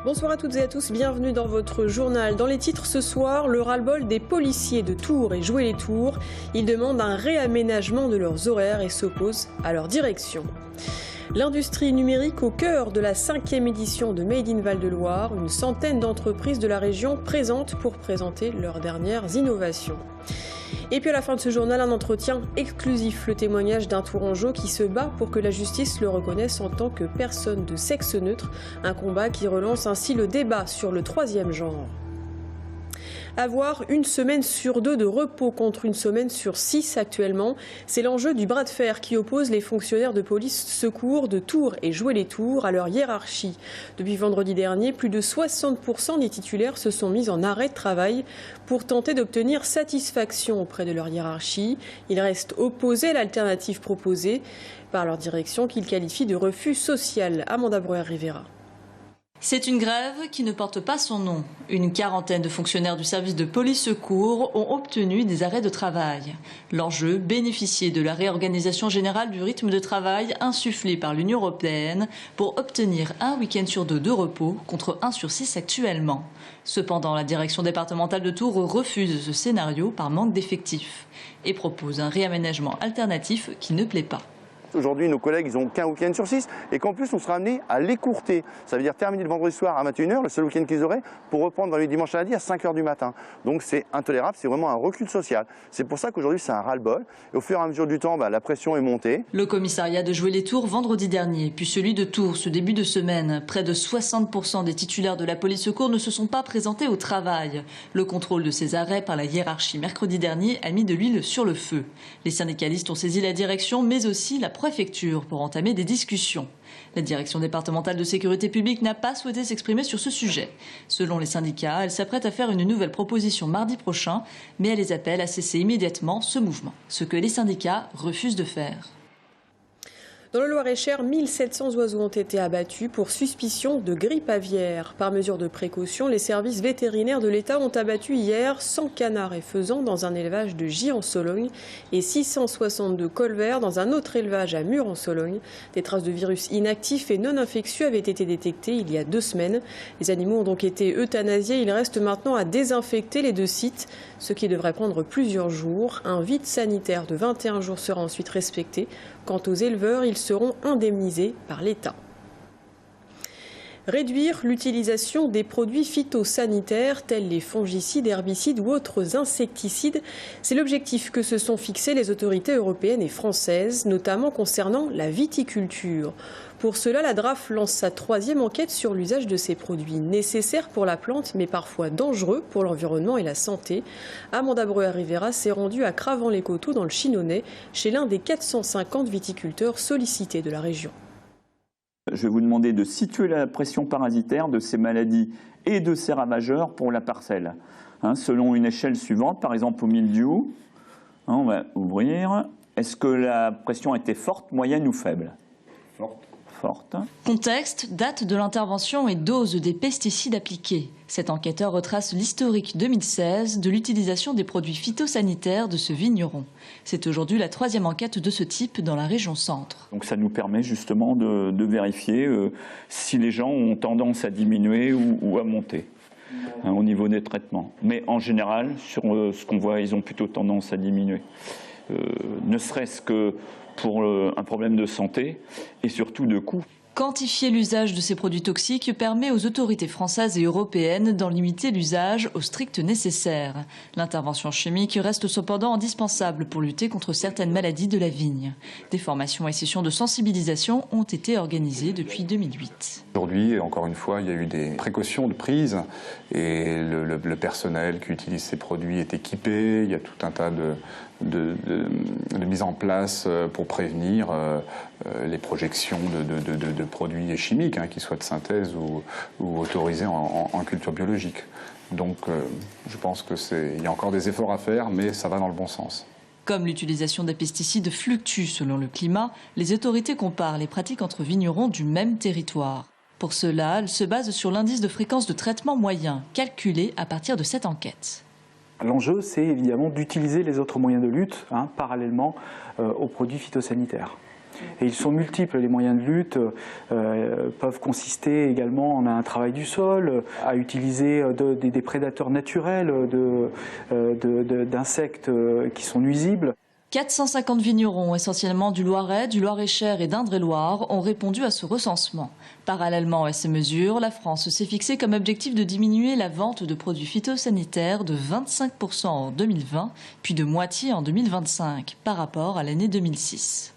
Bonsoir à toutes et à tous, bienvenue dans votre journal. Dans les titres ce soir, le ras-le-bol des policiers de Tours et Joué-les-Tours. Ils demandent un réaménagement de leurs horaires et s'opposent à leur direction. L'industrie numérique au cœur de la 5e édition de Made in Val-de-Loire. Une centaine d'entreprises de la région présentes pour présenter leurs dernières innovations. Et puis à la fin de ce journal, un entretien exclusif, le témoignage d'un Tourangeau qui se bat pour que la justice le reconnaisse en tant que personne de sexe neutre. Un combat qui relance ainsi le débat sur le 3e genre. Avoir une semaine sur 2 de repos contre une semaine sur 6 actuellement, c'est l'enjeu du bras de fer qui oppose les fonctionnaires de police secours de Tours et Joué-les-Tours à leur hiérarchie. Depuis vendredi dernier, plus de 60% des titulaires se sont mis en arrêt de travail pour tenter d'obtenir satisfaction auprès de leur hiérarchie. Ils restent opposés à l'alternative proposée par leur direction qu'ils qualifient de refus social. Amanda Breuer-Rivera. C'est une grève qui ne porte pas son nom. Une quarantaine de fonctionnaires du service de police secours ont obtenu des arrêts de travail. L'enjeu, bénéficier de la réorganisation générale du rythme de travail insufflé par l'Union européenne pour obtenir un week-end sur 2 de repos contre 1 sur 6 actuellement. Cependant, la direction départementale de Tours refuse ce scénario par manque d'effectifs et propose un réaménagement alternatif qui ne plaît pas. Aujourd'hui, nos collègues, ils n'ont qu'un week-end sur 6 et qu'en plus, on sera amené à l'écourter. Ça veut dire terminer le vendredi soir à 21h, le seul week-end qu'ils auraient, pour reprendre dans les dimanches à lundi à 5h du matin. Donc c'est intolérable, c'est vraiment un recul social. C'est pour ça qu'aujourd'hui, c'est un ras-le-bol. Et au fur et à mesure du temps, la pression est montée. Le commissariat de Joué-les-Tours vendredi dernier, puis celui de Tours ce début de semaine. Près de 60% des titulaires de la police secours ne se sont pas présentés au travail. Le contrôle de ces arrêts par la hiérarchie mercredi dernier a mis de l'huile sur le feu. Les syndicalistes ont saisi la direction, mais aussi la préfecture pour entamer des discussions. La direction départementale de sécurité publique n'a pas souhaité s'exprimer sur ce sujet. Selon les syndicats, elle s'apprête à faire une nouvelle proposition mardi prochain, mais elle les appelle à cesser immédiatement ce mouvement, ce que les syndicats refusent de faire. Dans le Loir-et-Cher, 1700 oiseaux ont été abattus pour suspicion de grippe aviaire. Par mesure de précaution, les services vétérinaires de l'État ont abattu hier 100 canards et faisans dans un élevage de Gy en Sologne et 662 colverts dans un autre élevage à Mur en Sologne. Des traces de virus inactifs et non infectieux avaient été détectées il y a 2 semaines. Les animaux ont donc été euthanasiés. Il reste maintenant à désinfecter les 2 sites, ce qui devrait prendre plusieurs jours. Un vide sanitaire de 21 jours sera ensuite respecté. Quant aux éleveurs, ils seront indemnisés par l'État. Réduire l'utilisation des produits phytosanitaires tels les fongicides, herbicides ou autres insecticides, c'est l'objectif que se sont fixés les autorités européennes et françaises, notamment concernant la viticulture. Pour cela, la DRAF lance sa 3e enquête sur l'usage de ces produits nécessaires pour la plante, mais parfois dangereux pour l'environnement et la santé. Amanda Breuer-Rivera s'est rendue à Cravant-les-Coteaux dans le Chinonnais, chez l'un des 450 viticulteurs sollicités de la région. Je vais vous demander de situer la pression parasitaire de ces maladies et de ces ravageurs pour la parcelle, selon une échelle suivante, par exemple au mildiou. On va ouvrir. Est-ce que la pression était forte, moyenne ou faible ? Forte. Contexte, date de l'intervention et dose des pesticides appliqués. Cet enquêteur retrace l'historique 2016 de l'utilisation des produits phytosanitaires de ce vigneron. C'est aujourd'hui la 3e enquête de ce type dans la région centre. Donc ça nous permet justement de vérifier si les gens ont tendance à diminuer ou à monter au niveau des traitements. Mais en général, sur ce qu'on voit, ils ont plutôt tendance à diminuer. Ne serait-ce que pour un problème de santé et surtout de coût. Quantifier l'usage de ces produits toxiques permet aux autorités françaises et européennes d'en limiter l'usage au strict nécessaire. L'intervention chimique reste cependant indispensable pour lutter contre certaines maladies de la vigne. Des formations et sessions de sensibilisation ont été organisées depuis 2008. Aujourd'hui, encore une fois, il y a eu des précautions de prise et le personnel qui utilise ces produits est équipé. Il y a tout un tas de mise en place pour prévenir les projections de produits chimiques, qu'ils soient de synthèse ou autorisés en culture biologique. Donc je pense qu'il y a encore des efforts à faire, mais ça va dans le bon sens. Comme l'utilisation des pesticides fluctue selon le climat, les autorités comparent les pratiques entre vignerons du même territoire. Pour cela, elles se basent sur l'indice de fréquence de traitement moyen, calculé à partir de cette enquête. L'enjeu, c'est évidemment d'utiliser les autres moyens de lutte parallèlement aux produits phytosanitaires. Et ils sont multiples, les moyens de lutte peuvent consister également en un travail du sol, à utiliser des prédateurs naturels d'insectes qui sont nuisibles. 450 vignerons, essentiellement du Loiret, du Loir-et-Cher et d'Indre-et-Loire, ont répondu à ce recensement. Parallèlement à ces mesures, la France s'est fixée comme objectif de diminuer la vente de produits phytosanitaires de 25% en 2020, puis de moitié en 2025, par rapport à l'année 2006.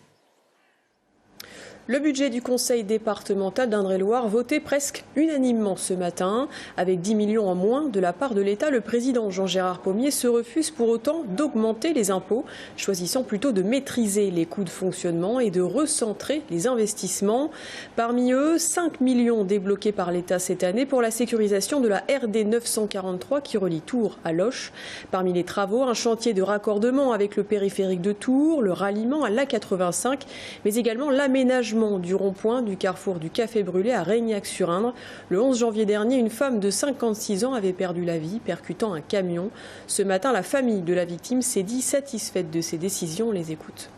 Le budget du conseil départemental d'Indre-et-Loire voté presque unanimement ce matin. Avec 10 millions en moins de la part de l'État, le président Jean-Gérard Pommier se refuse pour autant d'augmenter les impôts, choisissant plutôt de maîtriser les coûts de fonctionnement et de recentrer les investissements. Parmi eux, 5 millions débloqués par l'État cette année pour la sécurisation de la RD 943 qui relie Tours à Loches. Parmi les travaux, un chantier de raccordement avec le périphérique de Tours, le ralliement à l'A85, mais également l'aménagement du rond-point du carrefour du Café Brûlé à Reignac-sur-Indre. Le 11 janvier dernier, une femme de 56 ans avait perdu la vie, percutant un camion. Ce matin, la famille de la victime s'est dit satisfaite de ces décisions. On les écoute.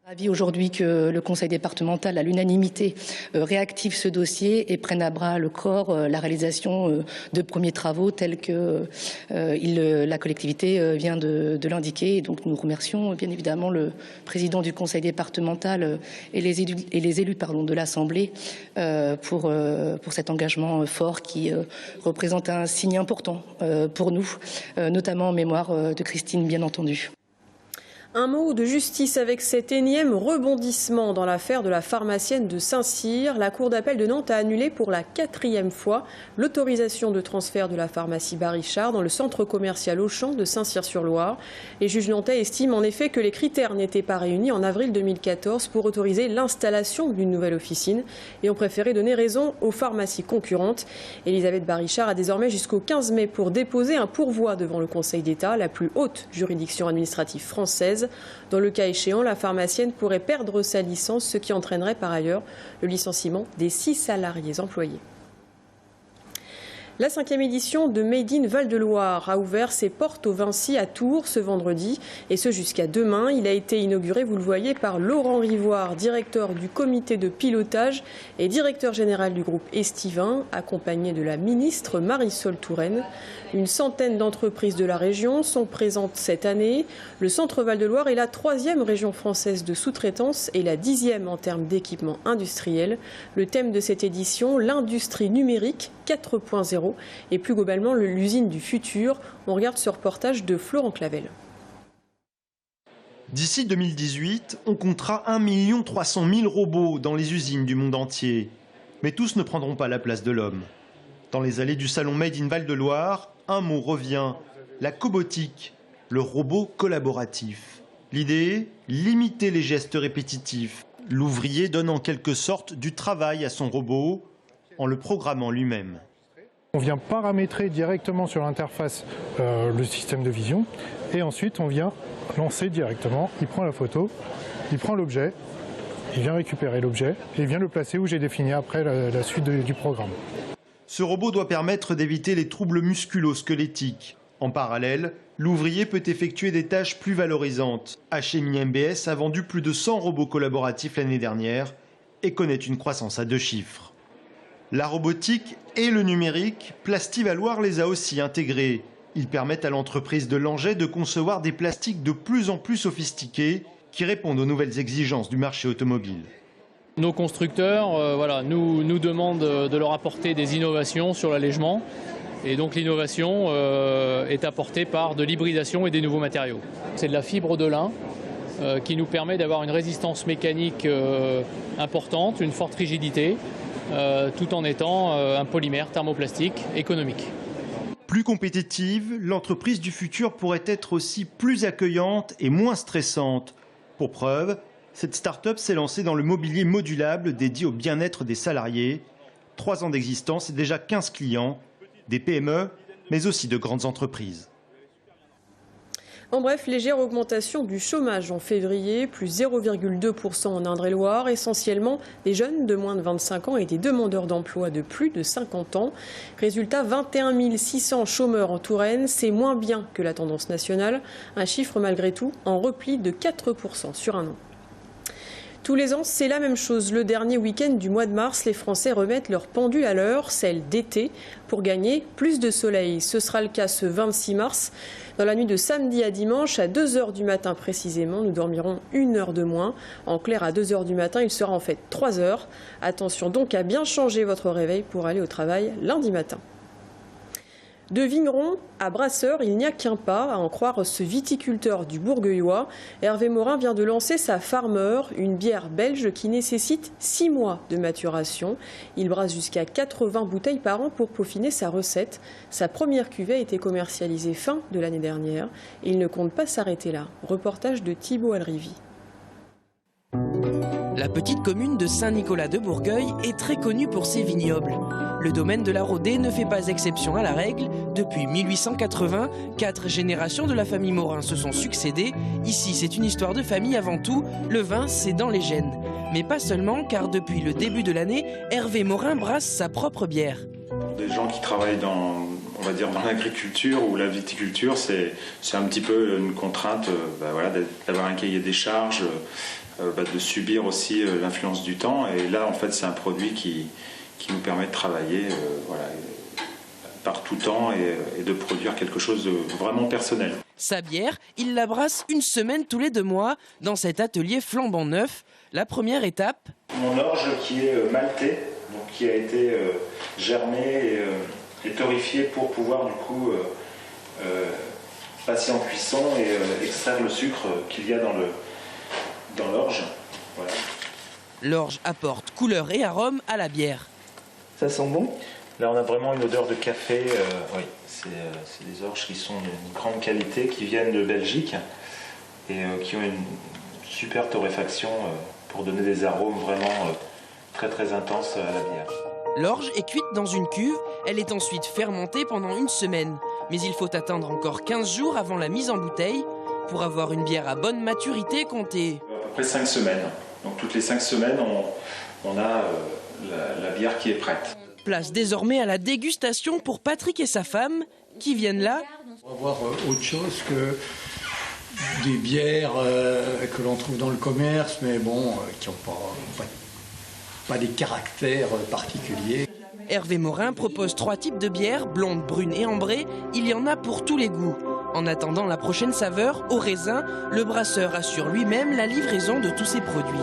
Ravi aujourd'hui que le conseil départemental, à l'unanimité, réactive ce dossier et prenne à bras le corps la réalisation de premiers travaux tels que la collectivité vient de l'indiquer. Et donc nous remercions bien évidemment le président du conseil départemental et les élus de l'Assemblée pour cet engagement fort qui représente un signe important pour nous, notamment en mémoire de Christine, bien entendu. Un mot de justice avec cet énième rebondissement dans l'affaire de la pharmacienne de Saint-Cyr. La Cour d'appel de Nantes a annulé pour la 4e fois l'autorisation de transfert de la pharmacie Barichard dans le centre commercial Auchan de Saint-Cyr-sur-Loire. Les juges nantais estiment en effet que les critères n'étaient pas réunis en avril 2014 pour autoriser l'installation d'une nouvelle officine et ont préféré donner raison aux pharmacies concurrentes. Elisabeth Barichard a désormais jusqu'au 15 mai pour déposer un pourvoi devant le Conseil d'État, la plus haute juridiction administrative française. Dans le cas échéant, la pharmacienne pourrait perdre sa licence, ce qui entraînerait par ailleurs le licenciement des 6 salariés employés. La 5e édition de Made in Val-de-Loire a ouvert ses portes au Vinci à Tours ce vendredi, et ce jusqu'à demain. Il a été inauguré, vous le voyez, par Laurent Rivoire, directeur du comité de pilotage et directeur général du groupe Estivin, accompagné de la ministre Marisol Touraine. Une centaine d'entreprises de la région sont présentes cette année. Le centre Val-de-Loire est la 3e région française de sous-traitance et la 10e en termes d'équipement industriel. Le thème de cette édition, l'industrie numérique 4.0 et plus globalement l'usine du futur. On regarde ce reportage de Florent Clavel. D'ici 2018, on comptera 1 300 000 robots dans les usines du monde entier. Mais tous ne prendront pas la place de l'homme. Dans les allées du salon Made in Val-de-Loire, un mot revient, la cobotique, le robot collaboratif. L'idée, limiter les gestes répétitifs. L'ouvrier donne en quelque sorte du travail à son robot en le programmant lui-même. On vient paramétrer directement sur l'interface le système de vision et ensuite on vient lancer directement. Il prend la photo, il prend l'objet, il vient récupérer l'objet et il vient le placer où j'ai défini après la suite du programme. Ce robot doit permettre d'éviter les troubles musculo-squelettiques. En parallèle, l'ouvrier peut effectuer des tâches plus valorisantes. HMI MBS a vendu plus de 100 robots collaboratifs l'année dernière et connaît une croissance à 2 chiffres. La robotique et le numérique, Plastivaloir les a aussi intégrés. Ils permettent à l'entreprise de Langeais de concevoir des plastiques de plus en plus sophistiqués qui répondent aux nouvelles exigences du marché automobile. Nos constructeurs nous demandent de leur apporter des innovations sur l'allègement. Et donc l'innovation est apportée par de l'hybridation et des nouveaux matériaux. C'est de la fibre de lin qui nous permet d'avoir une résistance mécanique importante, une forte rigidité, tout en étant un polymère thermoplastique économique. Plus compétitive, l'entreprise du futur pourrait être aussi plus accueillante et moins stressante. Pour preuve, cette start-up s'est lancée dans le mobilier modulable dédié au bien-être des salariés. 3 ans d'existence et déjà 15 clients, des PME, mais aussi de grandes entreprises. En bref, légère augmentation du chômage en février, plus 0,2% en Indre-et-Loire, essentiellement des jeunes de moins de 25 ans et des demandeurs d'emploi de plus de 50 ans. Résultat, 21 600 chômeurs en Touraine, c'est moins bien que la tendance nationale, un chiffre malgré tout en repli de 4% sur un an. Tous les ans, c'est la même chose. Le dernier week-end du mois de mars, les Français remettent leur pendule à l'heure, celle d'été, pour gagner plus de soleil. Ce sera le cas ce 26 mars. Dans la nuit de samedi à dimanche, à 2 h du matin précisément, nous dormirons 1 heure de moins. En clair, à 2 h du matin, il sera en fait 3 heures. Attention donc à bien changer votre réveil pour aller au travail lundi matin. De Vigneron à Brasseur, il n'y a qu'un pas, à en croire ce viticulteur du Bourgueillois. Hervé Morin vient de lancer sa Farmer, une bière belge qui nécessite 6 mois de maturation. Il brasse jusqu'à 80 bouteilles par an pour peaufiner sa recette. Sa première cuvée a été commercialisée fin de l'année dernière et il ne compte pas s'arrêter là. Reportage de Thibaut Alrivi. La petite commune de Saint-Nicolas-de-Bourgueil est très connue pour ses vignobles. Le domaine de la Rodée ne fait pas exception à la règle. Depuis 1880, 4 générations de la famille Morin se sont succédées. Ici, c'est une histoire de famille avant tout. Le vin, c'est dans les gènes. Mais pas seulement, car depuis le début de l'année, Hervé Morin brasse sa propre bière. Des gens qui travaillent dans l'agriculture ou la viticulture, c'est un petit peu une contrainte d'avoir un cahier des charges, de subir aussi l'influence du temps. Et là, en fait, c'est un produit qui nous permet de travailler par tout temps et de produire quelque chose de vraiment personnel. Sa bière, il la brasse une semaine tous les 2 mois dans cet atelier flambant neuf. La première étape... Mon orge qui est maltais, donc qui a été germé et torréfié pour pouvoir du coup passer en cuisson et extraire le sucre qu'il y a dans l'orge. Voilà. L'orge apporte couleur et arôme à la bière. Ça sent bon. Là, on a vraiment une odeur de café. Oui, c'est des orges qui sont d'une grande qualité, qui viennent de Belgique et qui ont une super torréfaction pour donner des arômes vraiment très très intenses à la bière. L'orge est cuite dans une cuve. Elle est ensuite fermentée pendant 1 semaine. Mais il faut attendre encore 15 jours avant la mise en bouteille. Pour avoir une bière à bonne maturité, comptez... À peu près 5 semaines. Donc toutes les 5 semaines, on a la bière qui est prête. Place désormais à la dégustation pour Patrick et sa femme, qui viennent là. On va voir autre chose que des bières que l'on trouve dans le commerce, mais bon, qui n'ont pas des caractères particuliers. Hervé Morin propose 3 types de bières, blonde, brune et ambrée. Il y en a pour tous les goûts. En attendant la prochaine saveur, au raisin, le brasseur assure lui-même la livraison de tous ses produits.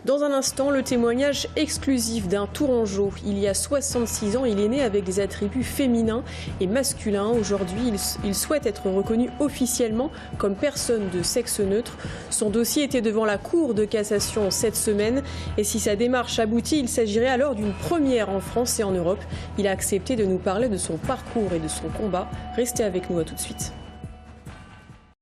Dans un instant, le témoignage exclusif d'un Tourangeau. Il y a 66 ans, il est né avec des attributs féminins et masculins. Aujourd'hui, il souhaite être reconnu officiellement comme personne de sexe neutre. Son dossier était devant la Cour de cassation cette semaine. Et si sa démarche aboutit, il s'agirait alors d'une première en France et en Europe. Il a accepté de nous parler de son parcours et de son combat. Restez avec nous, à tout de suite.